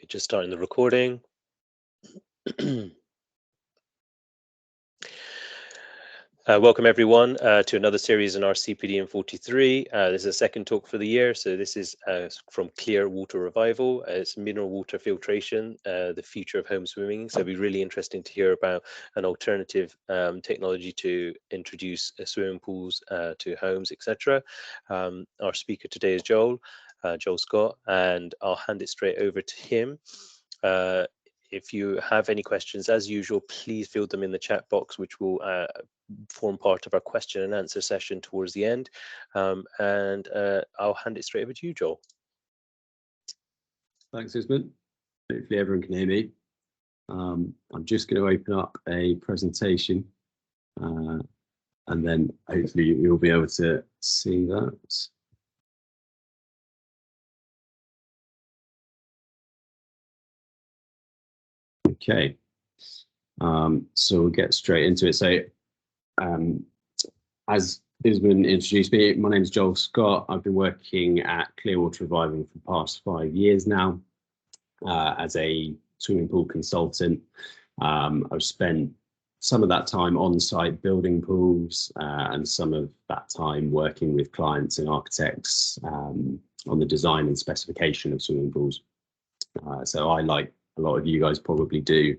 Just starting the recording. Welcome everyone to another series in our CPD in 43. This is a second talk for the year, so this is from Clear Water Revival. It's mineral water filtration, the future of home swimming. So it'll be really interesting to hear about an alternative technology to introduce swimming pools to homes, etc. Our speaker today is Joel Scott, and I'll hand it straight over to him. If you have any questions, as usual, please fill them in the chat box, which will form part of our question and answer session towards the end. I'll hand it straight over to you, Joel. Thanks, Usman. Hopefully everyone can hear me. I'm just going to open up a presentation and then hopefully you'll be able to see that. Okay, so we'll get straight into it. So as Usman introduced me, my name is Joel Scott. I've been working at Clear Water Revival for the past 5 years now as a swimming pool consultant. I've spent some of that time on site building pools and some of that time working with clients and architects on the design and specification of swimming pools. So I, like a lot of you guys probably do,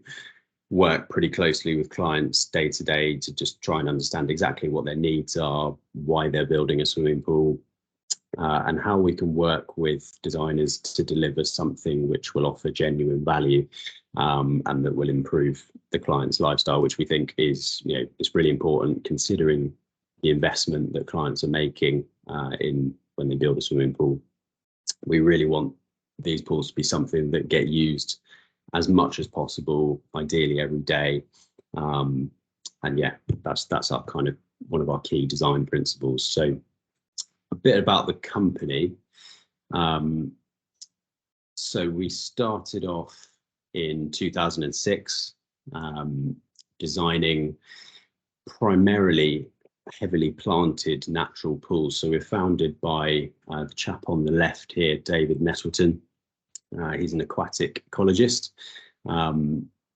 work pretty closely with clients day to day to just try and understand exactly what their needs are, why they're building a swimming pool, and how we can work with designers to deliver something which will offer genuine value and that will improve the client's lifestyle, which we think is, it's really important considering the investment that clients are making in when they build a swimming pool. We really want these pools to be something that get used as much as possible, ideally every day. And yeah, that's our kind of one of our key design principles. So a bit about the company. So we started off in 2006, designing primarily heavily planted natural pools. So we're founded by the chap on the left here, David Nettleton. He's an aquatic ecologist.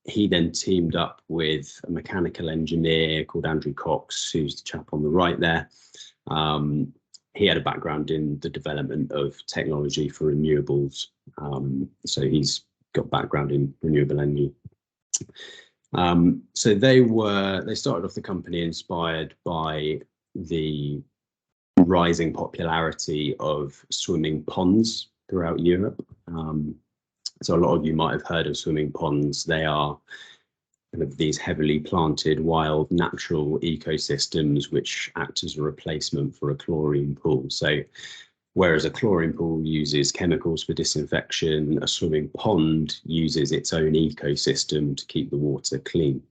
He then teamed up with a mechanical engineer called Andrew Cox, who's the chap on the right there. He had a background in the development of technology for renewables. So he's got background in renewable energy. So they started off the company inspired by the rising popularity of swimming ponds throughout Europe. So a lot of you might have heard of swimming ponds. They are kind of these heavily planted, wild, natural ecosystems which act as a replacement for a chlorine pool. So whereas a chlorine pool uses chemicals for disinfection, a swimming pond uses its own ecosystem to keep the water clean.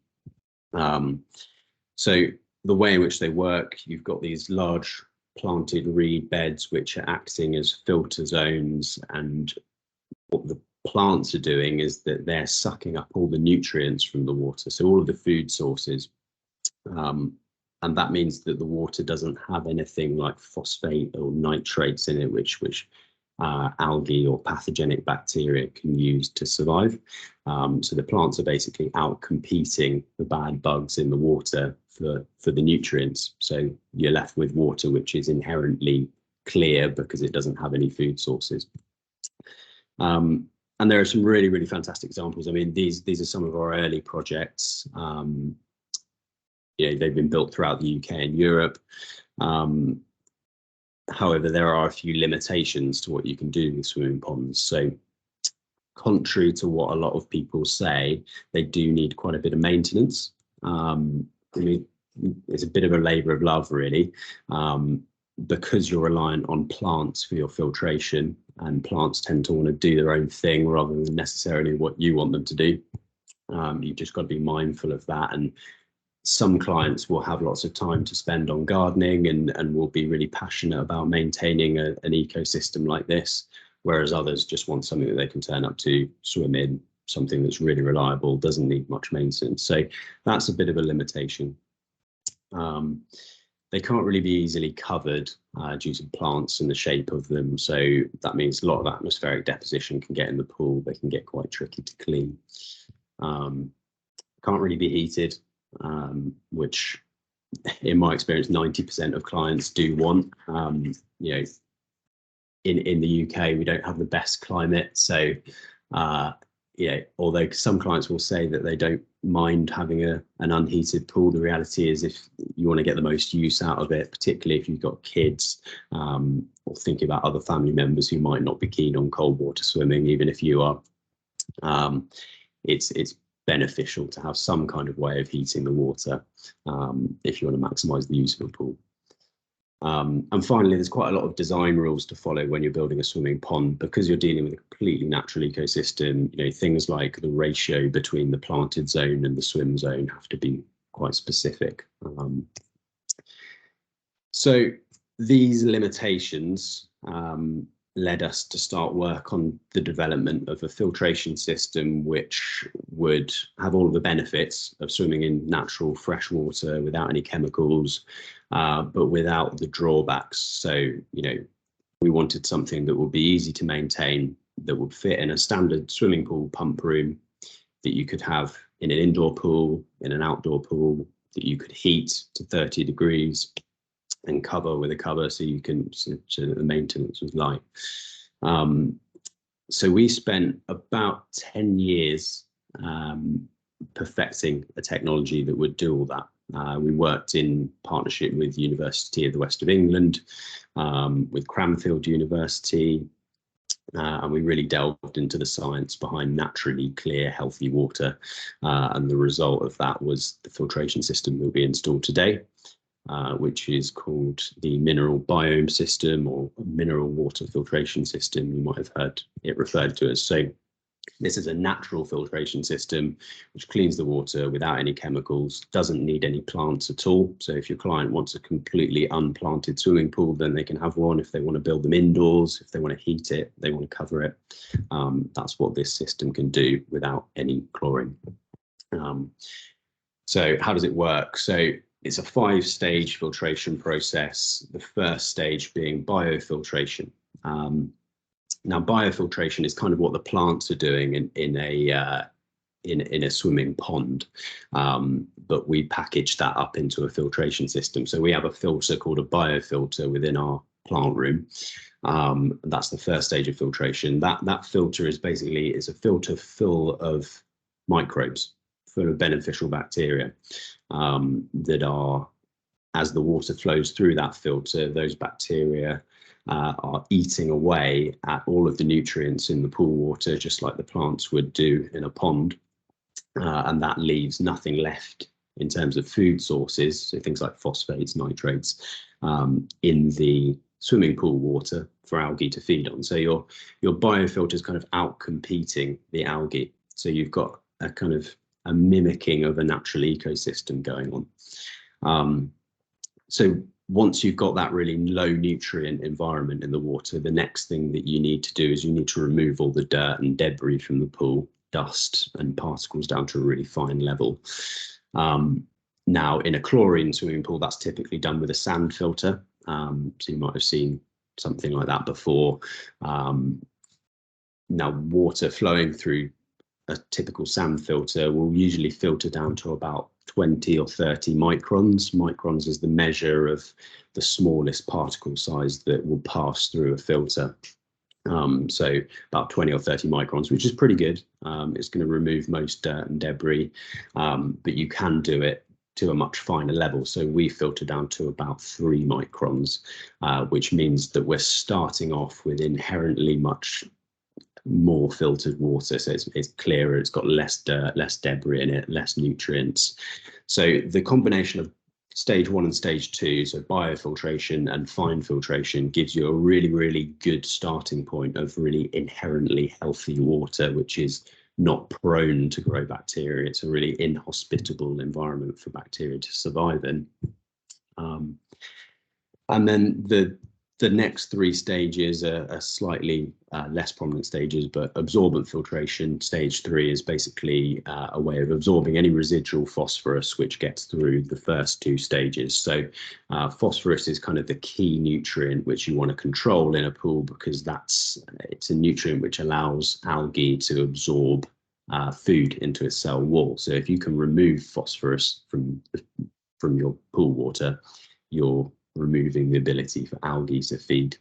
So the way in which they work, you've got these large planted reed beds which are acting as filter zones, and what the plants are doing is that they're sucking up all the nutrients from the water, so all of the food sources, and that means that the water doesn't have anything like phosphate or nitrates in it which algae or pathogenic bacteria can use to survive. So the plants are basically out competing the bad bugs in the water for the nutrients. So you're left with water which is inherently clear because it doesn't have any food sources. And there are some really, really fantastic examples. I mean, these are some of our early projects. They've been built throughout the UK and Europe. However, there are a few limitations to what you can do with swimming ponds. So contrary to what a lot of people say, they do need quite a bit of maintenance. I mean, it's a bit of a labour of love, really, because you're reliant on plants for your filtration, and plants tend to want to do their own thing rather than necessarily what you want them to do. You've just got to be mindful of that. And some clients will have lots of time to spend on gardening and will be really passionate about maintaining an ecosystem like this, whereas others just want something that they can turn up to, swim in, something that's really reliable, doesn't need much maintenance. So that's a bit of a limitation. they can't really be easily covered due to plants and the shape of them. So that means a lot of atmospheric deposition can get in the pool. They can get quite tricky to clean. Can't really be heated, which in my experience, 90% of clients do want. You know, in the UK, we don't have the best climate. So, you know, although some clients will say that they don't mind having an unheated pool, the reality is if you want to get the most use out of it, particularly if you've got kids or thinking about other family members who might not be keen on cold water swimming, even if you are, it's beneficial to have some kind of way of heating the water if you want to maximize the use of a pool. And finally, there's quite a lot of design rules to follow when you're building a swimming pond, because you're dealing with a completely natural ecosystem. You know, things like the ratio between the planted zone and the swim zone have to be quite specific. So these limitations led us to start work on the development of a filtration system which would have all of the benefits of swimming in natural fresh water without any chemicals, but without the drawbacks. So, you know, we wanted something that would be easy to maintain, that would fit in a standard swimming pool pump room, that you could have in an indoor pool, in an outdoor pool, that you could heat to 30 degrees and cover with a cover so you can, so the maintenance was light. So we spent about 10 years perfecting a technology that would do all that. We worked in partnership with University of the West of England, with Cranfield University, and we really delved into the science behind naturally clear, healthy water. And the result of that was the filtration system that we installed today, which is called the Mineral Biome system, or mineral water filtration system. You might have heard it referred to as. So this is a natural filtration system which cleans the water without any chemicals, doesn't need any plants at all. So if your client wants a completely unplanted swimming pool, then they can have one. If they want to build them indoors, if they want to heat it, they want to cover it, that's what this system can do without any chlorine. So how does it work? So it's a 5-stage filtration process, the first stage being biofiltration. Now, biofiltration is kind of what the plants are doing in a swimming pond, but we package that up into a filtration system. So we have a filter called a biofilter within our plant room. That's the first stage of filtration. That filter is basically, it's a filter full of microbes, full of beneficial bacteria that are, as the water flows through that filter, those bacteria are eating away at all of the nutrients in the pool water, just like the plants would do in a pond. And that leaves nothing left in terms of food sources, so things like phosphates, nitrates, in the swimming pool water for algae to feed on. So your biofilter is kind of out competing the algae. So you've got a kind of a mimicking of a natural ecosystem going on. So once you've got that really low nutrient environment in the water, the next thing that you need to do is you need to remove all the dirt and debris from the pool, dust and particles down to a really fine level. Now, in a chlorine swimming pool, that's typically done with a sand filter. So you might have seen something like that before. Now, water flowing through a typical sand filter will usually filter down to about 20 or 30 microns. Microns is the measure of the smallest particle size that will pass through a filter. So about 20 or 30 microns, which is pretty good. It's going to remove most dirt and debris, but you can do it to a much finer level. So we filter down to about 3 microns, which means that we're starting off with inherently much more filtered water. So it's clearer, it's got less dirt, less debris in it, less nutrients. So the combination of stage 1 and stage 2, so biofiltration and fine filtration, gives you a really, really good starting point of really inherently healthy water, which is not prone to grow bacteria. It's a really inhospitable environment for bacteria to survive in. And then The next three stages are slightly less prominent stages, but absorbent filtration, stage 3, is basically a way of absorbing any residual phosphorus which gets through the first two stages. So phosphorus is kind of the key nutrient which you want to control in a pool, because it's a nutrient which allows algae to absorb food into its cell wall. So if you can remove phosphorus from your pool water, you're removing the ability for algae to feed.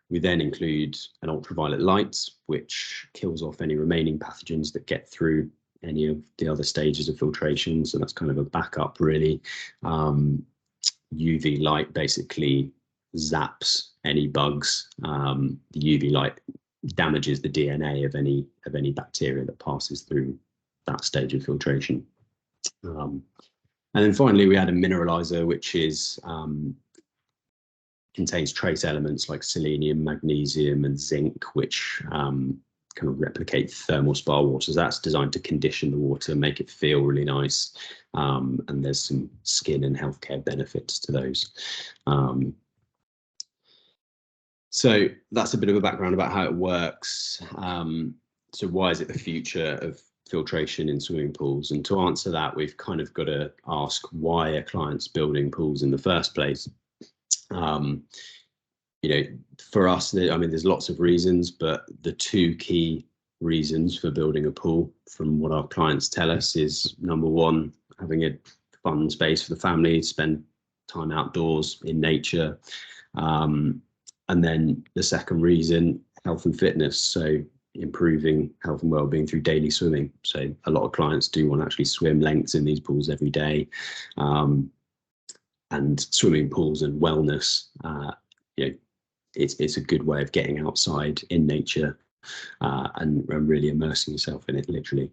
We then include an ultraviolet light, which kills off any remaining pathogens that get through any of the other stages of filtration. So that's kind of a backup, really. UV light basically zaps any bugs. The UV light damages the DNA of any bacteria that passes through that stage of filtration. And then finally, we add a mineralizer, which contains trace elements like selenium, magnesium, and zinc, which kind of replicate thermal spa water. So that's designed to condition the water, make it feel really nice. And there's some skin and healthcare benefits to those. So that's a bit of a background about how it works. So why is it the future of filtration in swimming pools? And to answer that, we've kind of got to ask, why are clients building pools in the first place? For us, there's lots of reasons, but the two key reasons for building a pool, from what our clients tell us, is number one, having a fun space for the family, spend time outdoors in nature. And then the second reason, health and fitness. So improving health and well-being through daily swimming. So a lot of clients do want to actually swim lengths in these pools every day. And swimming pools and wellness, it's a good way of getting outside in nature and really immersing yourself in it, literally.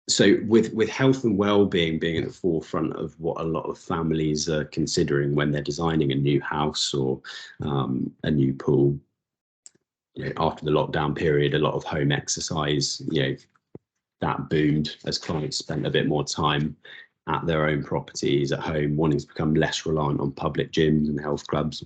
So with health and well-being being at the forefront of what a lot of families are considering when they're designing a new house or a new pool, after the lockdown period, a lot of home exercise, that boomed as clients spent a bit more time at their own properties at home, wanting to become less reliant on public gyms and health clubs.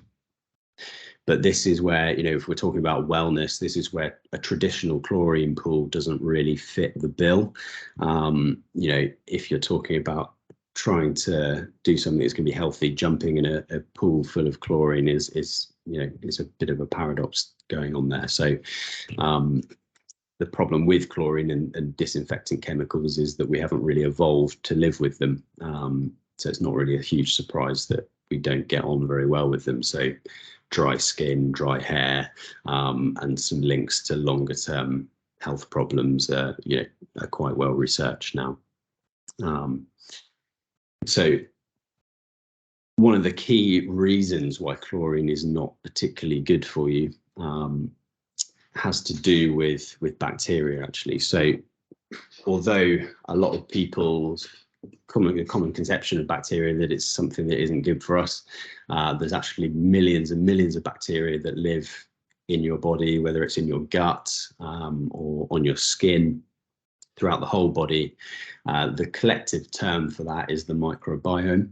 But this is where, if we're talking about wellness, this is where a traditional chlorine pool doesn't really fit the bill. If you're talking about trying to do something that's going to be healthy, jumping in a pool full of chlorine is a bit of a paradox going on there. So the problem with chlorine and disinfectant chemicals is that we haven't really evolved to live with them. So it's not really a huge surprise that we don't get on very well with them. So dry skin, dry hair, and some links to longer term health problems are quite well researched now. So one of the key reasons why chlorine is not particularly good for you has to do with bacteria, actually. So although a lot of people's common conception of bacteria that it's something that isn't good for us, there's actually millions and millions of bacteria that live in your body, whether it's in your gut or on your skin, throughout the whole body. The collective term for that is the microbiome.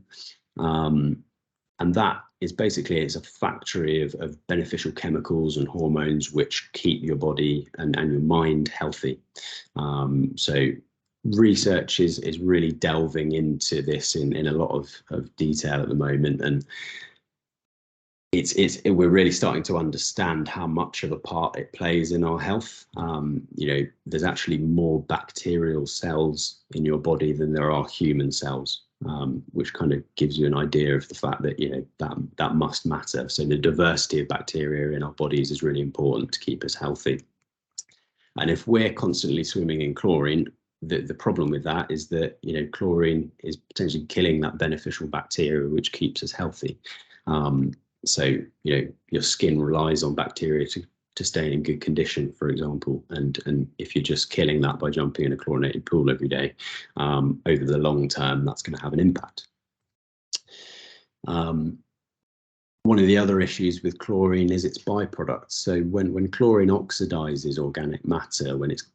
And that is basically, it's a factory of beneficial chemicals and hormones which keep your body and your mind healthy. So research is really delving into this in a lot of detail at the moment, and we're really starting to understand how much of a part it plays in our health. There's actually more bacterial cells in your body than there are human cells, which kind of gives you an idea of the fact that that must matter. So the diversity of bacteria in our bodies is really important to keep us healthy. And if we're constantly swimming in chlorine, the problem with that is that chlorine is potentially killing that beneficial bacteria which keeps us healthy. So your skin relies on bacteria to stay in good condition, for example, and if you're just killing that by jumping in a chlorinated pool every day, over the long term, that's going to have an impact. One of the other issues with chlorine is its byproducts. So when chlorine oxidizes organic matter, when it's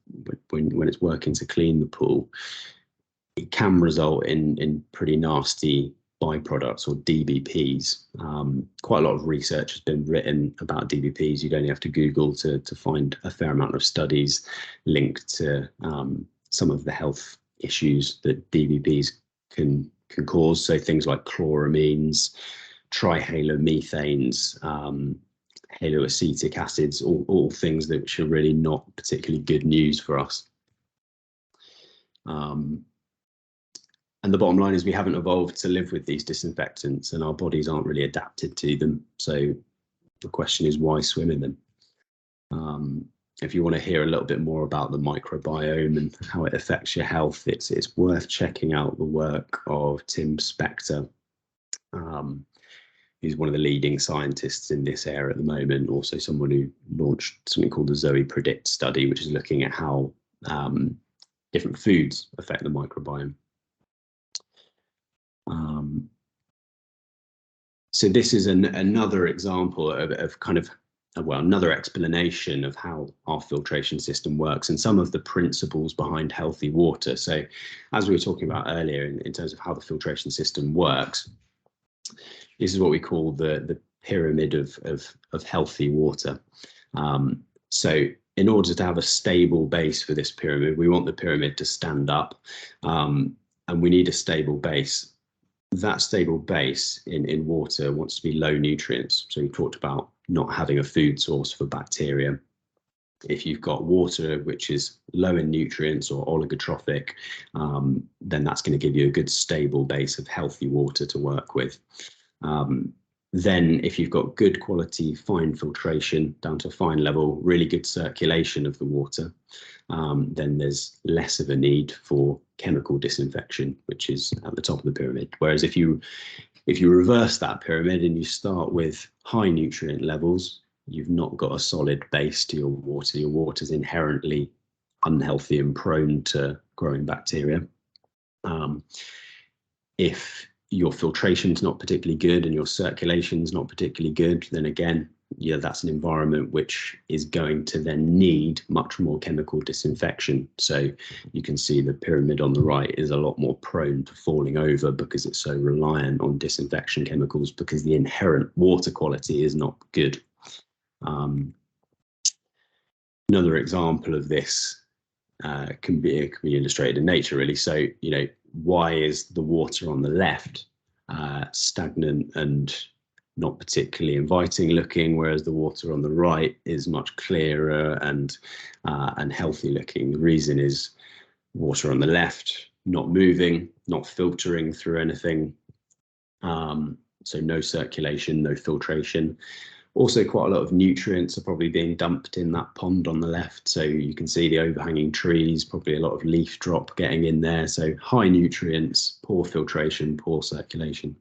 working to clean the pool, it can result in pretty nasty byproducts, or DBPs. Quite a lot of research has been written about DBPs. You'd only have to Google to find a fair amount of studies linked to some of the health issues that DBPs can cause. So things like chloramines, trihalomethanes, haloacetic acids, all things that which are really not particularly good news for us. And the bottom line is we haven't evolved to live with these disinfectants, and our bodies aren't really adapted to them. So the question is, why swim in them? If you want to hear a little bit more about the microbiome and how it affects your health, it's worth checking out the work of Tim Spector. He's one of the leading scientists in this area at the moment, also someone who launched something called the Zoe Predict study, which is looking at how different foods affect the microbiome. So this is another example of kind of, well, another explanation of how our filtration system works and some of the principles behind healthy water. So as we were talking about earlier in terms of how the filtration system works, this is what we call the pyramid of healthy water. So in order to have a stable base for this pyramid, we want the pyramid to stand up, and we need a stable base. That stable base in water wants to be low nutrients. So we talked about not having a food source for bacteria. If you've got water which is low in nutrients or oligotrophic, then that's going to give you a good stable base of healthy water to work with. Then if you've got good quality fine filtration down to a fine level, really good circulation of the water, then there's less of a need for chemical disinfection, which is at the top of the pyramid. Whereas if you reverse that pyramid and you start with high nutrient levels, you've not got a solid base to your water. Your water is inherently unhealthy and prone to growing bacteria. If your filtration's not particularly good and your circulation's not particularly good, then again, yeah, that's an environment which is going to then need much more chemical disinfection. So you can see the pyramid on the right is a lot more prone to falling over because it's so reliant on disinfection chemicals, because the inherent water quality is not good. Another example of this can be illustrated in nature, really. So, you know, why is the water on the left stagnant and not particularly inviting looking, whereas the water on the right is much clearer and healthy looking? The reason is water on the left not moving, not filtering through anything, so no circulation, no filtration. Also, quite a lot of nutrients are probably being dumped in that pond on the left. So you can see the overhanging trees, probably a lot of leaf drop getting in there. So high nutrients, poor filtration, poor circulation.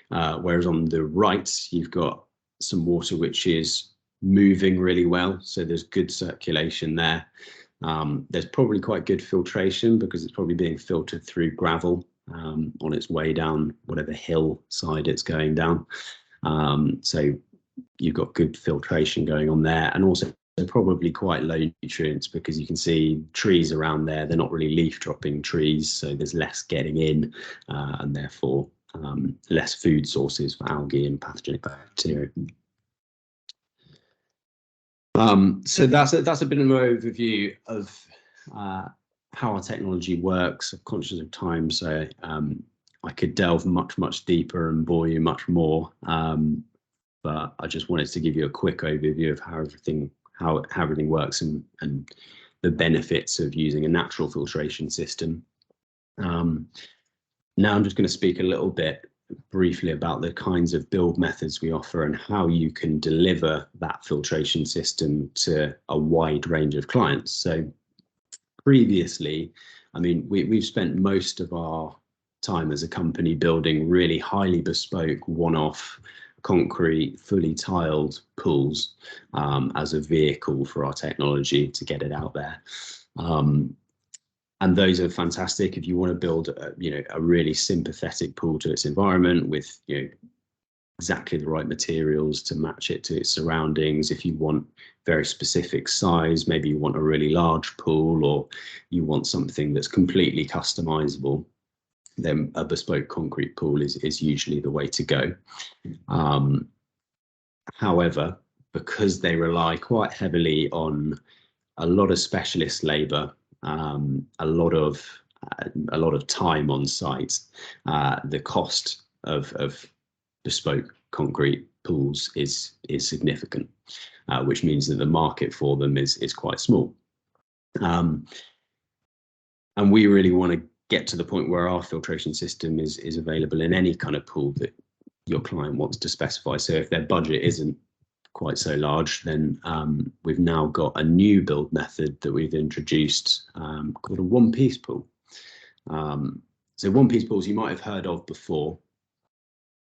Whereas on the right, you've got some water which is moving really well. So there's good circulation there. There's probably quite good filtration because it's probably being filtered through gravel on its way down whatever hillside it's going down. So you've got good filtration going on there, and also probably quite low nutrients because you can see trees around there. They're not really leaf dropping trees, so there's less getting in, and therefore less food sources for algae and pathogenic bacteria. So that's a bit of an overview of how our technology works. I'm conscious of time, so I could delve much deeper and bore you much more, but I just wanted to give you a quick overview of how everything works and the benefits of using a natural filtration system. Now I'm just going to speak a little bit briefly about the kinds of build methods we offer and how you can deliver that filtration system to a wide range of clients. So previously, I mean, we've spent most of our time as a company building really highly bespoke one-off concrete fully tiled pools as a vehicle for our technology to get it out there, and those are fantastic if you want to build a really sympathetic pool to its environment with exactly the right materials to match it to its surroundings. If you want very specific size, maybe you want a really large pool, or you want something that's completely customizable. then a bespoke concrete pool is usually the way to go. However, because they rely quite heavily on a lot of specialist labour, a lot of time on site, the cost of bespoke concrete pools is significant, which means that the market for them is quite small. And we really want to get to the point where our filtration system is available in any kind of pool that your client wants to specify. So if their budget isn't quite so large, then we've now got a new build method that we've introduced called a one-piece pool. So one-piece pools you might have heard of before.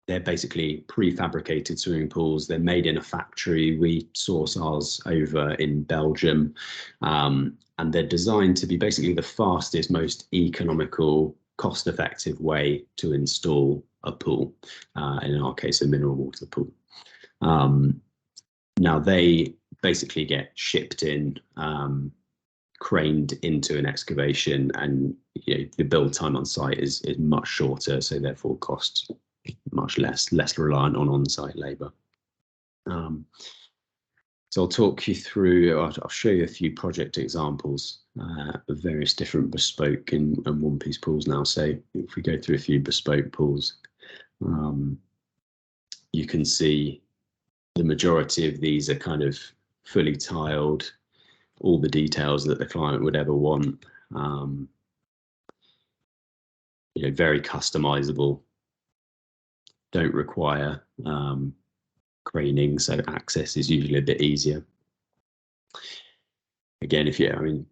They're basically prefabricated swimming pools. They're made in a factory. We source ours over in Belgium, and they're designed to be basically the fastest, most economical, cost-effective way to install a pool, in our case, a mineral water pool. Now they basically get shipped in, craned into an excavation, and the build time on site is much shorter, so therefore costs much less reliant on on-site labour. So I'll talk you through, I'll show you a few project examples of various different bespoke and one-piece pools now. So if we go through a few bespoke pools, you can see the majority of these are kind of fully tiled, all the details that the client would ever want, very customizable, don't require craning, so access is usually a bit easier. Again,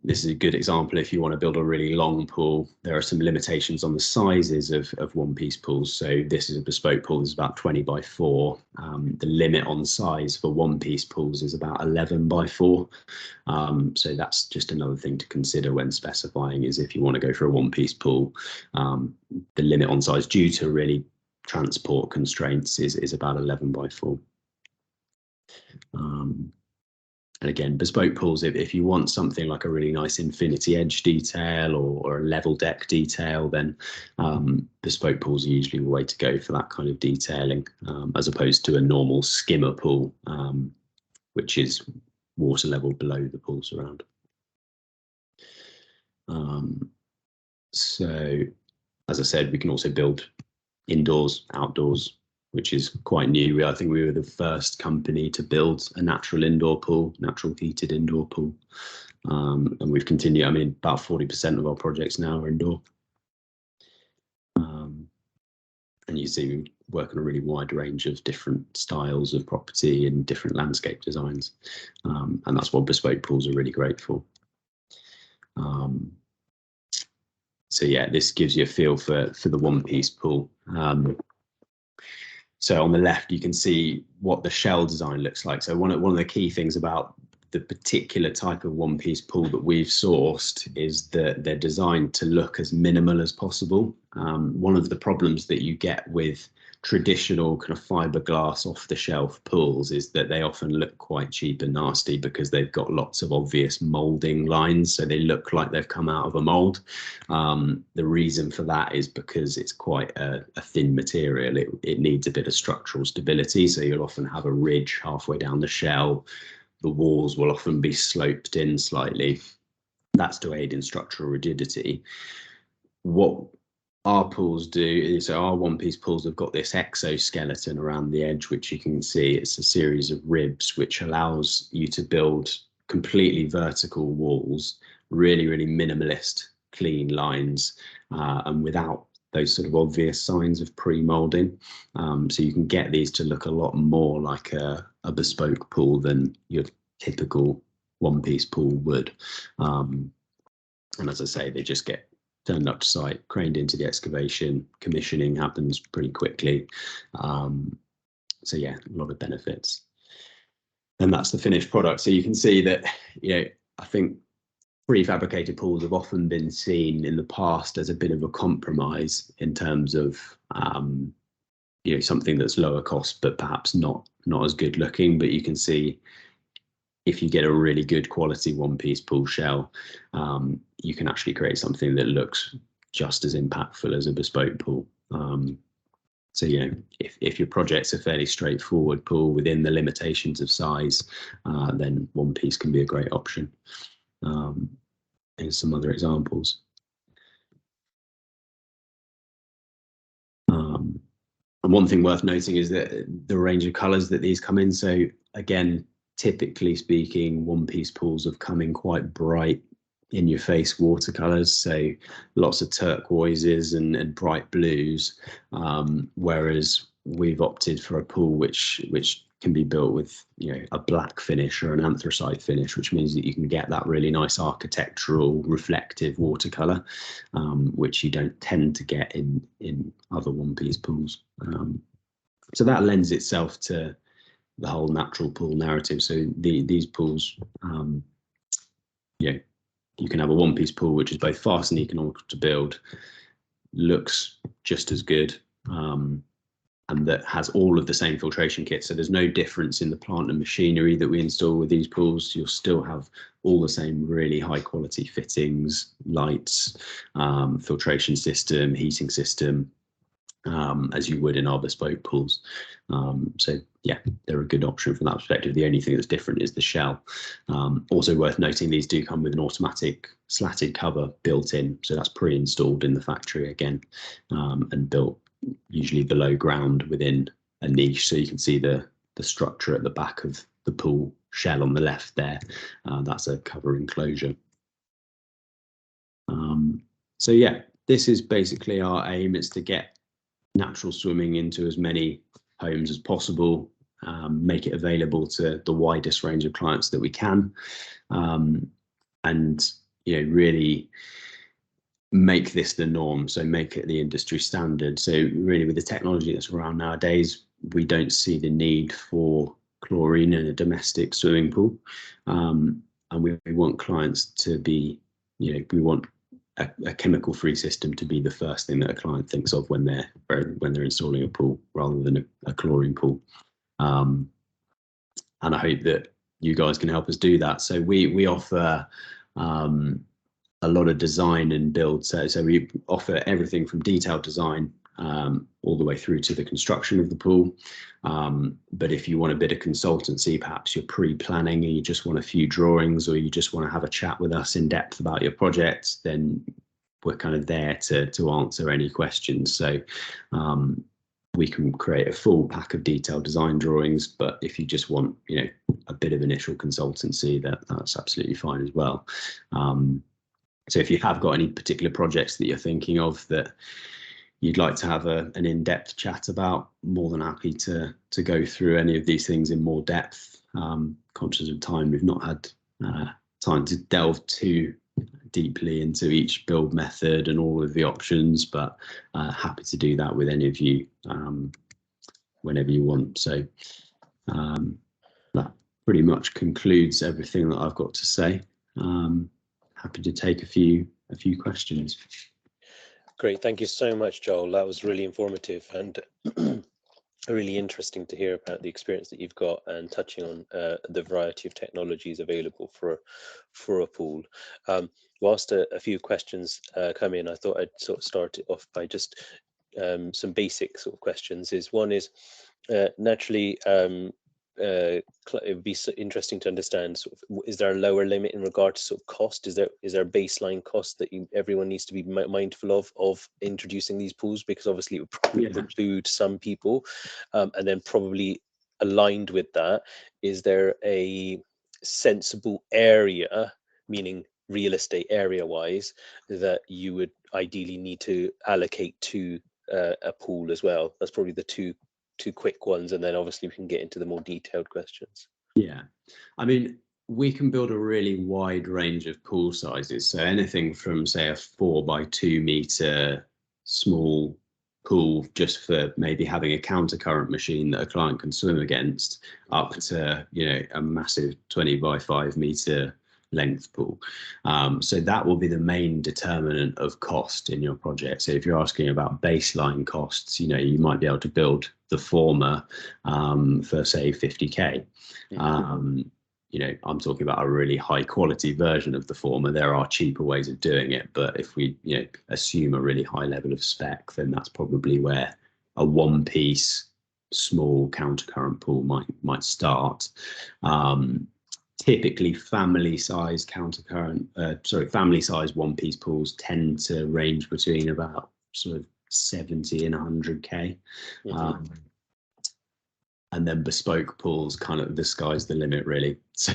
this is a good example. If you want to build a really long pool, there are some limitations on the sizes of one-piece pools. So this is a bespoke pool, is about 20 by 4. The limit on size for one-piece pools is about 11 by 4. So that's just another thing to consider when specifying, is if you want to go for a one-piece pool, the limit on size due to really transport constraints is about 11 by 4. And again, bespoke pools, if you want something like a really nice infinity edge detail or a level deck detail, then bespoke pools are usually the way to go for that kind of detailing, as opposed to a normal skimmer pool, which is water level below the pool surround. So, as I said, we can also build indoors, outdoors, which is quite new. I think we were the first company to build a natural indoor pool, natural heated indoor pool. And we've continued, about 40% of our projects now are indoor. And you see we work on a really wide range of different styles of property and different landscape designs. And that's what bespoke pools are really great for. So yeah, this gives you a feel for the one-piece pool. So on the left, you can see what the shell design looks like. So one of the key things about the particular type of one-piece pool that we've sourced is that they're designed to look as minimal as possible. One of the problems that you get with traditional kind of fiberglass off-the-shelf pools is that they often look quite cheap and nasty because they've got lots of obvious moulding lines, so they look like they've come out of a mould. The reason for that is because it's quite a thin material. It needs a bit of structural stability, so you'll often have a ridge halfway down the shell. The walls will often be sloped in slightly. That's to aid in structural rigidity. What our pools do, so our one-piece pools have got this exoskeleton around the edge, which you can see. It's a series of ribs which allows you to build completely vertical walls, really, really minimalist, clean lines, and without those sort of obvious signs of pre-moulding. So you can get these to look a lot more like a bespoke pool than your typical one-piece pool would. And as I say, they just get turned up to site, craned into the excavation, commissioning happens pretty quickly. So yeah, a lot of benefits. And that's the finished product. So you can see that, I think prefabricated pools have often been seen in the past as a bit of a compromise in terms of, something that's lower cost, but perhaps not as good looking. But you can see if you get a really good quality one-piece pool shell, you can actually create something that looks just as impactful as a bespoke pool. So, you know, if your project's a fairly straightforward pool within the limitations of size, then one piece can be a great option. Here's some other examples. And one thing worth noting is that the range of colours that these come in. So again, typically speaking, one-piece pools have come in quite bright, in-your-face watercolours. So lots of turquoises and bright blues, whereas we've opted for a pool which can be built with, you know, a black finish or an anthracite finish, which means that you can get that really nice architectural reflective watercolor, which you don't tend to get in other one-piece pools. So that lends itself to the whole natural pool narrative. So these pools, you know, you can have a one-piece pool which is both fast and economical to build, looks just as good, and that has all of the same filtration kits. So there's no difference in the plant and machinery that we install with these pools. You'll still have all the same really high quality fittings, lights, filtration system, heating system, as you would in our bespoke pools. So yeah, they're a good option from that perspective. The only thing that's different is the shell. Also worth noting, these do come with an automatic slatted cover built in. So that's pre-installed in the factory again, and built usually below ground within a niche. So you can see the structure at the back of the pool shell on the left there. That's a cover enclosure. So yeah, this is basically our aim, is to get natural swimming into as many homes as possible, make it available to the widest range of clients that we can, and, you know, really make this the norm. So make it the industry standard. So really, with the technology that's around nowadays, we don't see the need for chlorine in a domestic swimming pool, and we want clients to be, you know, we want a chemical-free system to be the first thing that a client thinks of when they're installing a pool, rather than a chlorine pool. And I hope that you guys can help us do that. So we offer a lot of design and build. So we offer everything from detailed design all the way through to the construction of the pool. But if you want a bit of consultancy, perhaps you're pre-planning and you just want a few drawings, or you just want to have a chat with us in depth about your project, then we're kind of there to answer any questions. So we can create a full pack of detailed design drawings, but if you just want, you know, a bit of initial consultancy, that's absolutely fine as well. So if you have got any particular projects that you're thinking of that you'd like to have an in-depth chat about, more than happy to go through any of these things in more depth. Conscious of time, we've not had time to delve too deeply into each build method and all of the options, but happy to do that with any of you whenever you want. So that pretty much concludes everything that I've got to say. Happy to take a few questions. Great, thank you so much, Joel. That was really informative and really interesting to hear about the experience that you've got, and touching on the variety of technologies available for a pool. Whilst a few questions come in, I thought I'd sort of start it off by just some basic sort of questions. One is naturally, it would be so interesting to understand, sort of, is there a lower limit in regard to sort of cost? Is there a baseline cost that everyone needs to be mindful of introducing these pools? Because obviously it would probably preclude some people, and then probably aligned with that, is there a sensible area, meaning real estate area wise, that you would ideally need to allocate to a pool as well? That's probably the two quick ones, and then obviously we can get into the more detailed questions. Yeah, I mean, we can build a really wide range of pool sizes. So anything from, say, a 4 by 2 meter small pool just for maybe having a counter current machine that a client can swim against, up to, you know, a massive 20 by 5 meter length pool. So that will be the main determinant of cost in your project. So if you're asking about baseline costs, you know, you might be able to build the former for, say, 50k. I'm talking about a really high quality version of the former. There are cheaper ways of doing it, but if we assume a really high level of spec, then that's probably where a one-piece small countercurrent pool might start. Typically family size one-piece pools tend to range between about sort of 70 and 100k. And then bespoke pools, kind of the sky's the limit, really. So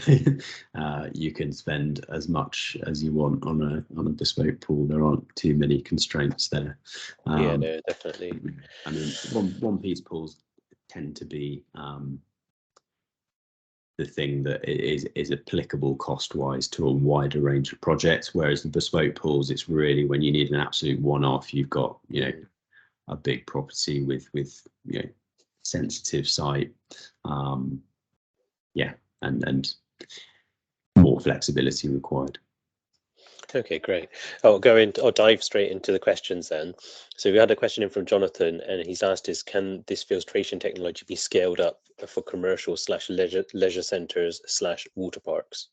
you can spend as much as you want on a bespoke pool. There aren't too many constraints there. Yeah, no, definitely. I mean, one piece pools tend to be the thing that is applicable cost-wise to a wider range of projects, whereas the bespoke pools, it's really when you need an absolute one-off. You've got a big property with sensitive site, and more flexibility required. Okay, great. I'll dive straight into the questions then. So we had a question in from Jonathan, and he's asked can this filtration technology be scaled up for commercial / leisure centres / water parks?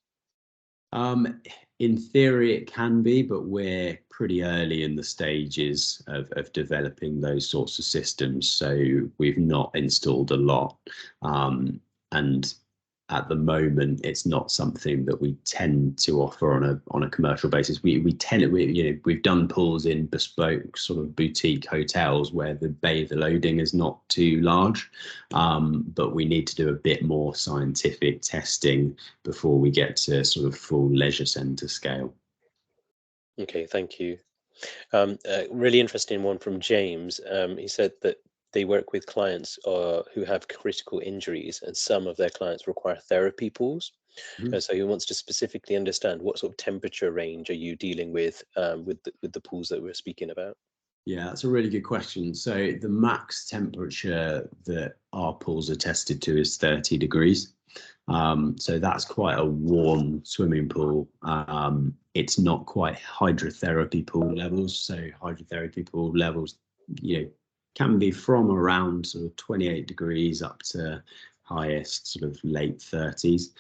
In theory it can be, but we're pretty early in the stages of developing those sorts of systems, so we've not installed a lot, and at the moment it's not something that we tend to offer on a commercial basis. We've done pools in bespoke sort of boutique hotels where the loading is not too large, but we need to do a bit more scientific testing before we get to sort of full leisure centre scale. Okay, thank you. Really interesting one from James. He said that they work with clients who have critical injuries, and some of their clients require therapy pools. So he wants to specifically understand what sort of temperature range are you dealing with the pools that we're speaking about? Yeah, that's a really good question. So the max temperature that our pools are tested to is 30 degrees. So that's quite a warm swimming pool. It's not quite hydrotherapy pool levels. So hydrotherapy pool levels, can be from around sort of 28 degrees up to highest sort of late 30s.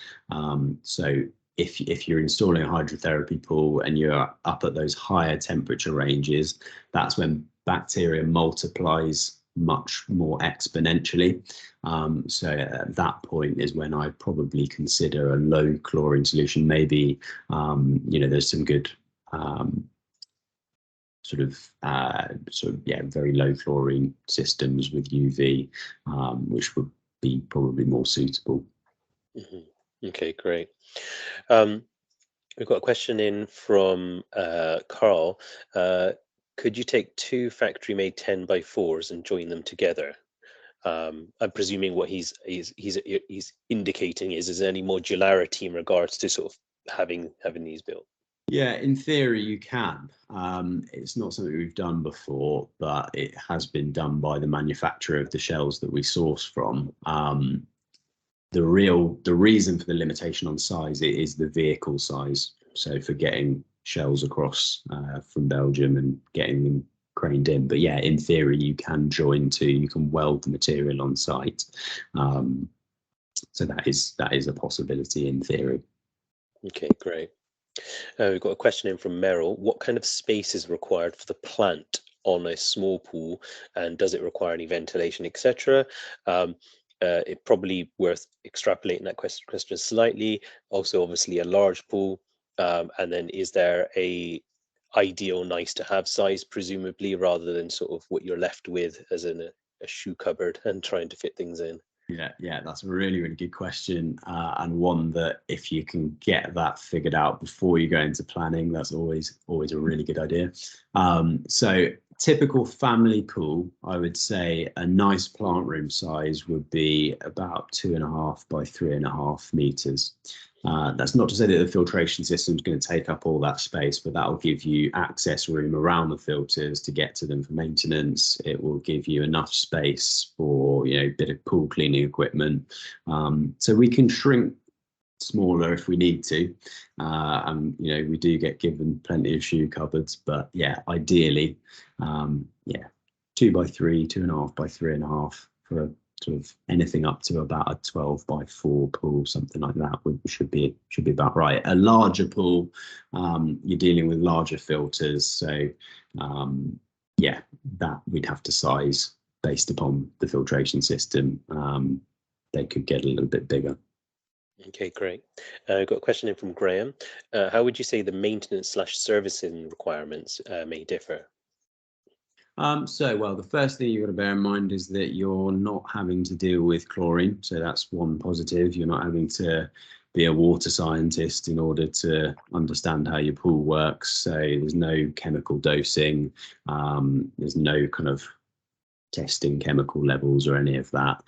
So if you're installing a hydrotherapy pool and you're up at those higher temperature ranges, that's when bacteria multiplies much more exponentially. So at that point is when I probably consider a low chlorine solution. Maybe there's some good very low chlorine systems with UV, which would be probably more suitable. Okay, great. We've got a question in from Carl. Could you take two factory-made 10x4s and join them together? I'm presuming what he's indicating is there any modularity in regards to sort of having these built? Yeah, in theory you can. It's not something we've done before, but it has been done by the manufacturer of the shells that we source from. The reason for the limitation on size is the vehicle size. So for getting shells across from Belgium and getting them craned in. But yeah, in theory you can you can weld the material on site. So that is a possibility in theory. Okay, great. We've got a question in from Merrill. What kind of space is required for the plant on a small pool, and does it require any ventilation, etc.? It probably worth extrapolating that question slightly. Also, obviously, a large pool, and then is there a ideal nice to have size, presumably, rather than sort of what you're left with as in a shoe cupboard and trying to fit things in? Yeah, that's a really, really good question, and one that if you can get that figured out before you go into planning, that's always a really good idea. So typical family pool, I would say a nice plant room size would be about 2.5 by 3.5 meters. That's not to say that the filtration system is going to take up all that space, but that will give you access room around the filters to get to them for maintenance. It will give you enough space for a bit of pool cleaning equipment. So we can shrink smaller if we need to, and we do get given plenty of shoe cupboards, but yeah, ideally 2 by 3, 2.5 by 3.5 for sort of anything up to about a 12x4 pool, something like that should be about right. A larger pool, you're dealing with larger filters, so yeah, that we'd have to size based upon the filtration system. They could get a little bit bigger. Okay, great. I've got a question in from Graham. How would you say the maintenance/servicing requirements may differ? Well, the first thing you've got to bear in mind is that you're not having to deal with chlorine. So that's one positive. You're not having to be a water scientist in order to understand how your pool works. So there's no chemical dosing. There's no kind of testing chemical levels or any of that.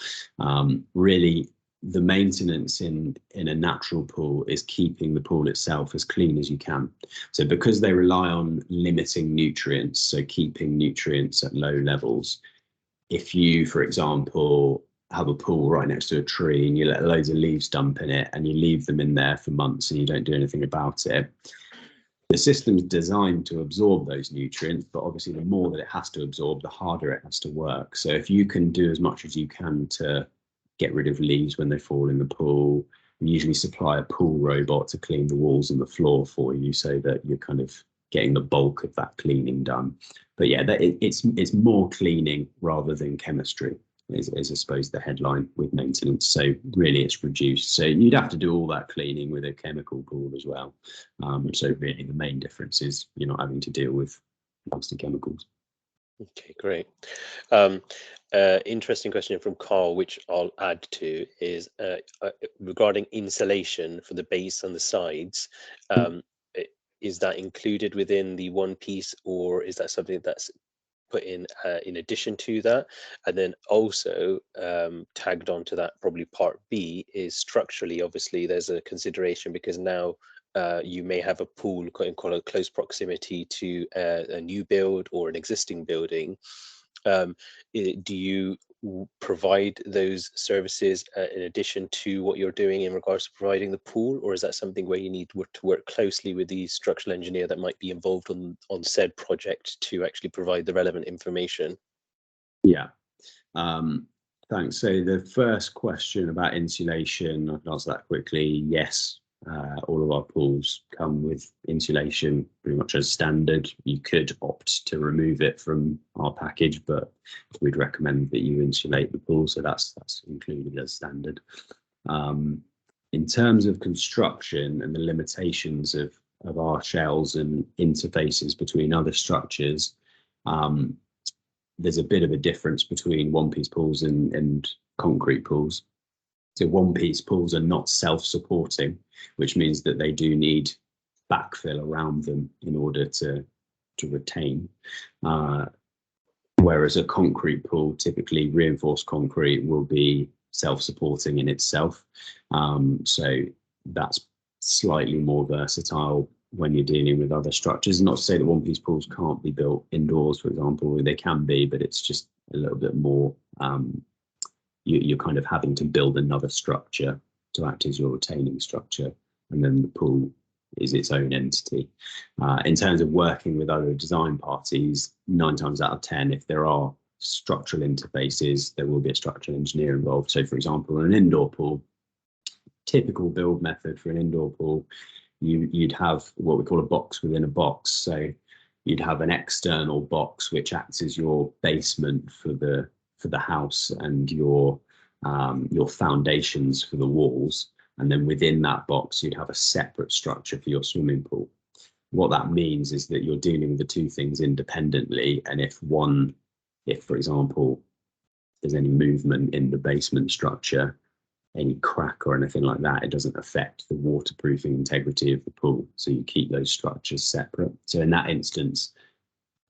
Really, the maintenance in a natural pool is keeping the pool itself as clean as you can. So because they rely on limiting nutrients, so keeping nutrients at low levels, if you, for example, have a pool right next to a tree and you let loads of leaves dump in it and you leave them in there for months and you don't do anything about it, the system's designed to absorb those nutrients, but obviously the more that it has to absorb, the harder it has to work. So if you can do as much as you can to get rid of leaves when they fall in the pool, we usually supply a pool robot to clean the walls and the floor for you so that you're kind of getting the bulk of that cleaning done. But yeah, it's more cleaning rather than chemistry is I suppose the headline with maintenance. So really it's reduced. So you'd have to do all that cleaning with a chemical pool as well. So really the main difference is you're not having to deal with nasty chemicals. Okay, great. Interesting question from Carl, which I'll add to, is regarding insulation for the base and the sides. Is that included within the one piece, or is that something that's put in addition to that? And then also tagged onto that, probably part B, is structurally, obviously there's a consideration because now you may have a pool in quite a close proximity to a new build or an existing building. Do you provide those services in addition to what you're doing in regards to providing the pool, or is that something where you need to work closely with the structural engineer that might be involved on said project to actually provide the relevant information? Yeah, thanks. So the first question about insulation, I can answer that quickly. Yes, all of our pools come with insulation pretty much as standard. You could opt to remove it from our package, but we'd recommend that you insulate the pool, so that's included as standard. In terms of construction and the limitations of our shells and interfaces between other structures, there's a bit of a difference between one-piece pools and concrete pools. So one-piece pools are not self-supporting, which means that they do need backfill around them in order to retain. Whereas a concrete pool, typically reinforced concrete, will be self-supporting in itself. So that's slightly more versatile when you're dealing with other structures. Not to say that one-piece pools can't be built indoors, for example, they can be, but it's just a little bit more, you're kind of having to build another structure to act as your retaining structure, and then the pool is its own entity. In terms of working with other design parties, 9 times out of 10, if there are structural interfaces, there will be a structural engineer involved. So for example, an indoor pool, typical build method for an indoor pool, you'd have what we call a box within a box. So you'd have an external box which acts as your basement for the house and your foundations for the walls, and then within that box you'd have a separate structure for your swimming pool. What that means is that you're dealing with the two things independently, and if for example there's any movement in the basement structure, any crack or anything like that, it doesn't affect the waterproofing integrity of the pool, so you keep those structures separate. So in that instance,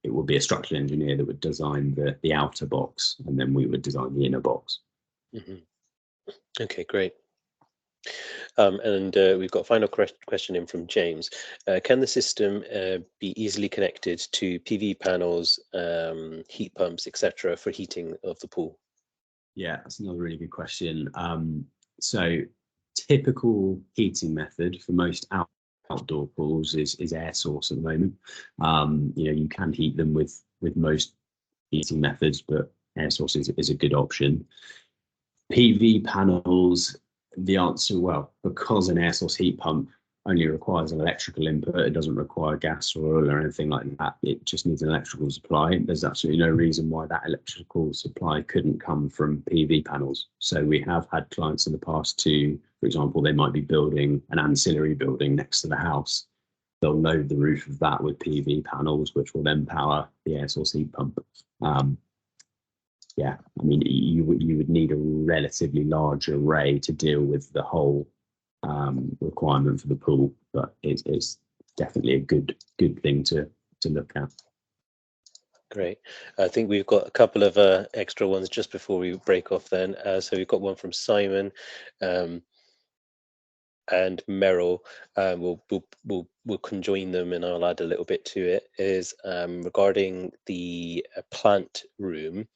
it would be a structural engineer that would design the outer box, and then we would design the inner box. Okay, great. And we've got a final question in from James. Can the system be easily connected to PV panels, heat pumps, etc., for heating of the pool? Yeah, that's another really good question. So typical heating method for most outdoor pools is air source at the moment. You can heat them with most heating methods, but air source is a good option. PV panels, the answer, well, because an air source heat pump only requires an electrical input, it doesn't require gas or oil or anything like that. It just needs an electrical supply. There's absolutely no reason why that electrical supply couldn't come from PV panels. So we have had clients in the past to, for example, they might be building an ancillary building next to the house. They'll load the roof of that with PV panels, which will then power the air source heat pump. Yeah, I mean, you would need a relatively large array to deal with the whole requirement for the pool, but it's definitely a good thing to look at. Great. I think we've got a couple of extra ones just before we break off then. So we've got one from Simon and Meryl. We'll conjoin them and I'll add a little bit to it. Is regarding the plant room.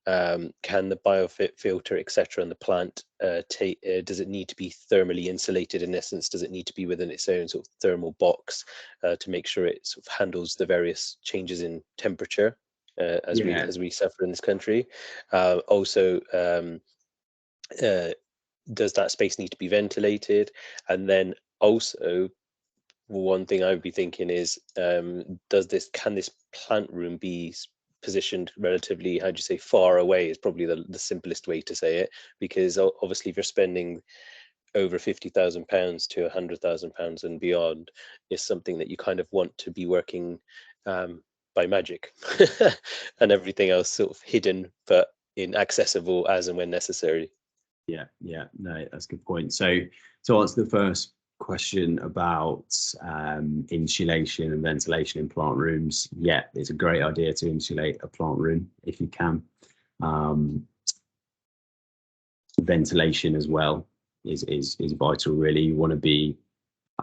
Can the biofilter, etc., and the plant does it need to be thermally insulated? In essence, does it need to be within its own sort of thermal box to make sure it sort of handles the various changes in temperature as we suffer in this country? Also, does that space need to be ventilated? And then also, one thing I would be thinking is, can this plant room be positioned relatively, how do you say, far away is probably the simplest way to say it, because obviously if you're spending over £50,000 to £100,000 and beyond, is something that you kind of want to be working by magic and everything else sort of hidden but inaccessible as and when necessary. Yeah, no, that's a good point. So to answer the first question about insulation and ventilation in plant rooms, yeah, it's a great idea to insulate a plant room if you can. Ventilation as well is vital, really. You want to be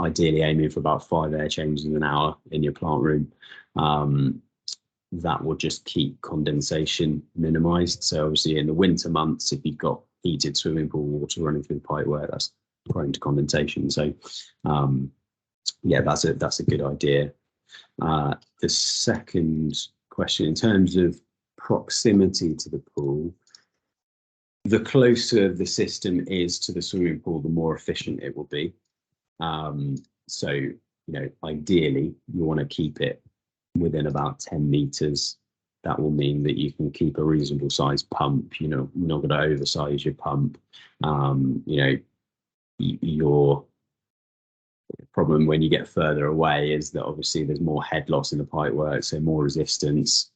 ideally aiming for about 5 air changes an hour in your plant room. That will just keep condensation minimized. So obviously in the winter months, if you've got heated swimming pool water running through the pipework, that's prone to condensation. So yeah, that's a good idea. The second question, in terms of proximity to the pool, the closer the system is to the swimming pool, the more efficient it will be. So, you know, ideally you want to keep it within about 10 meters. That will mean that you can keep a reasonable sized pump. You know, you're not going to oversize your pump. You know, your problem when you get further away is that obviously there's more head loss in the pipework, so more resistance,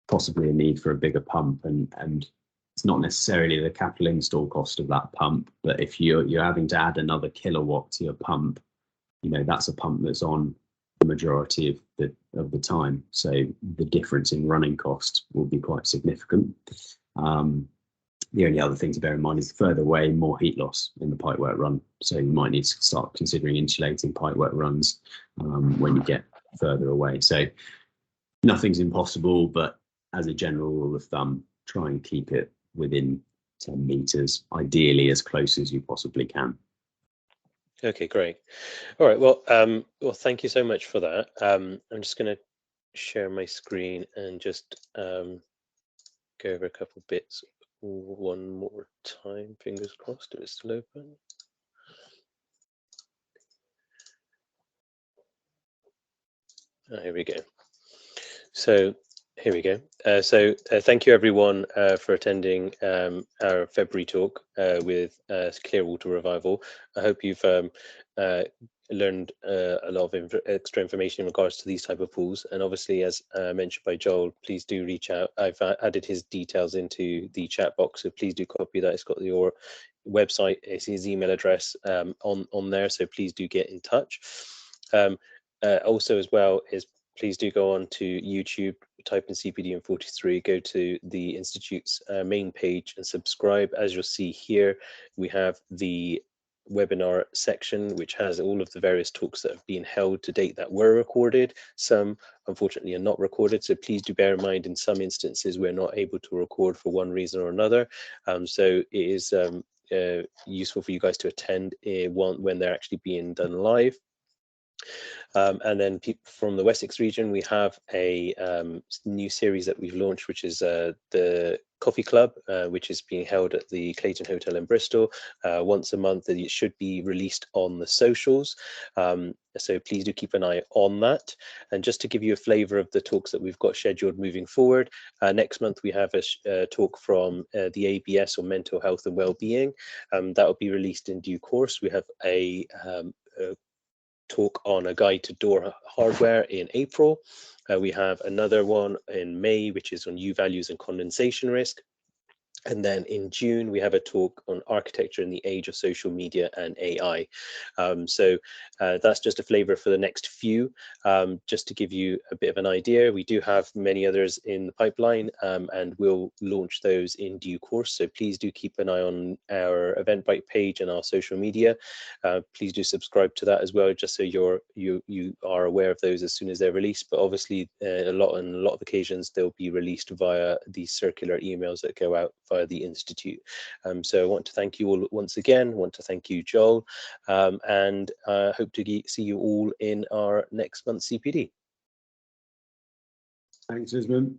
possibly a need for a bigger pump, and it's not necessarily the capital install cost of that pump, but if you're having to add another kilowatt to your pump, you know, that's a pump that's on the majority of the time, so the difference in running cost will be quite significant. The only other thing to bear in mind is further away, more heat loss in the pipework run, so you might need to start considering insulating pipework runs when you get further away. So nothing's impossible, but as a general rule of thumb, try and keep it within 10 meters, ideally as close as you possibly can. Okay, great. All right, well, thank you so much for that. I'm just going to share my screen and just go over a couple bits one more time. Fingers crossed, it's still open. Here we go. So here we go. Thank you everyone for attending our February talk with Clearwater Revival. I hope you've learned a lot of extra information in regards to these type of pools, and obviously, as mentioned by Joel, please do reach out. I've added his details into the chat box, so please do copy that. It's got your website, it's his email address on there, so please do get in touch. Also as well is, please do go on to YouTube, type in CPD in 43, go to the Institute's main page and subscribe. As you'll see here, we have the webinar section, which has all of the various talks that have been held to date that were recorded. Some, unfortunately, are not recorded. So please do bear in mind, in some instances, we're not able to record for one reason or another. So it is useful for you guys to attend when they're actually being done live. And then from the Wessex region, we have a new series that we've launched, which is the coffee club, which is being held at the Clayton Hotel in Bristol once a month, and it should be released on the socials. So please do keep an eye on that. And just to give you a flavour of the talks that we've got scheduled moving forward, next month we have a talk from the ABS, or mental health and wellbeing. That will be released in due course. We have a talk on a guide to door hardware in April. We have another one in May, which is on U values and condensation risk. And then in June, we have a talk on architecture in the age of social media and AI. So that's just a flavour for the next few. Just to give you a bit of an idea, we do have many others in the pipeline, and we'll launch those in due course. So please do keep an eye on our Eventbrite page and our social media. Please do subscribe to that as well, just so you are aware of those as soon as they're released. But obviously, on a lot of occasions, they'll be released via the circular emails that go out via the Institute. So I want to thank you all once again. I want to thank you, Joel, and hope to see you all in our next month's CPD. Thanks, Isman.